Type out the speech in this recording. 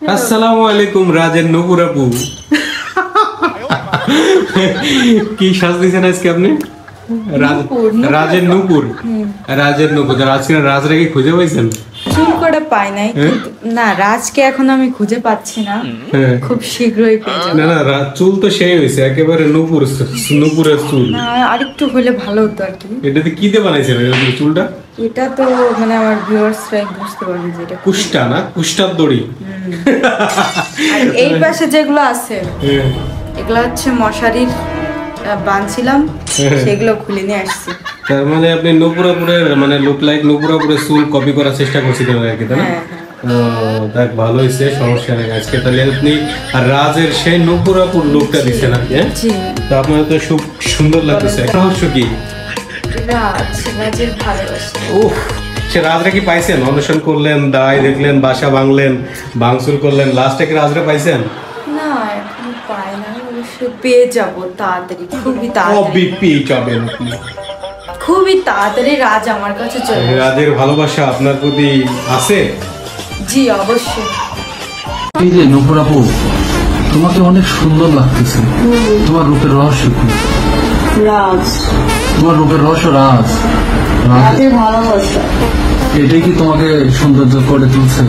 আসসালামু আলাইকুম রাজের নূপুর আপু। কি সাজ দিয়েছেন আজকে আপনি? রাজের নূপুর। রাজের নূপুর। আজকে রাজরে কি খুঁজে পাইছেন? চুল করে পাই নাই, না রাজকে এখন আমি খুঁজে পাচ্ছি না, খুব শীঘ্রই পেয়ে যাব। না না, চুল তো সেই হয়েছে একেবারে নূপুর, নূপুরের চুল। না আরেকটু হলে ভালো হতো আর কি। এটাতে কি দিয়ে বানাইছেন চুলটা? এটা তো মানে আমার ভিউয়ার্সরা বুঝতে পারবে যে এটা কুষ্টা না, কুষ্টার দড়ি। আর এই পাশে যেগুলো আছে এগুলো হচ্ছে মশারির বাঁধছিলাম, সেগুলো খুলে নিয়ে আসছি। তার মানে আপনি নূপুরাপুরের মানে লুক লাইক নূপুরাপুরের চুল কপি করার চেষ্টা করছিলেন আর কি, তাই না? দেখ ভালো হয়েছে, সমস্যা নেই। আজকে তাহলে আপনি রাজের সেই নূপুরাপুর লুকটা দিচ্ছেন আর কি। তো আপনার তো খুব সুন্দর লাগতেছে। রহস্য কি? রাজের ভালোবাসা। উফ, সে রাজরা কি পাইছেন? অন্বেষণ করলেন, দায় দেখলেন, বাসা ভাঙলেন, ভাঙচুর করলেন, লাস্টে কি রাজরা পাইছেন? না এখন পাই না, অবশ্যই পেয়ে যাবো তাড়াতাড়ি, খুবই তাড়াতাড়ি পেয়ে যাবেন আপনি। খুবই তাড়াতাড়ি রাজ আমার কাছে চলে আসবে। রাজের ভালোবাসা আপনার প্রতি আছে? জি অবশ্যই। এই যে নূপুর আপু, তোমাকে অনেক সুন্দর লাগতেছে। তোমার রূপের রহস্য কি? রাজ, তোমার রূপের রহস্য রাজ, রাজের ভালোবাসা। এটাই কি তোমাকে সৌন্দর্য করে তুলছে?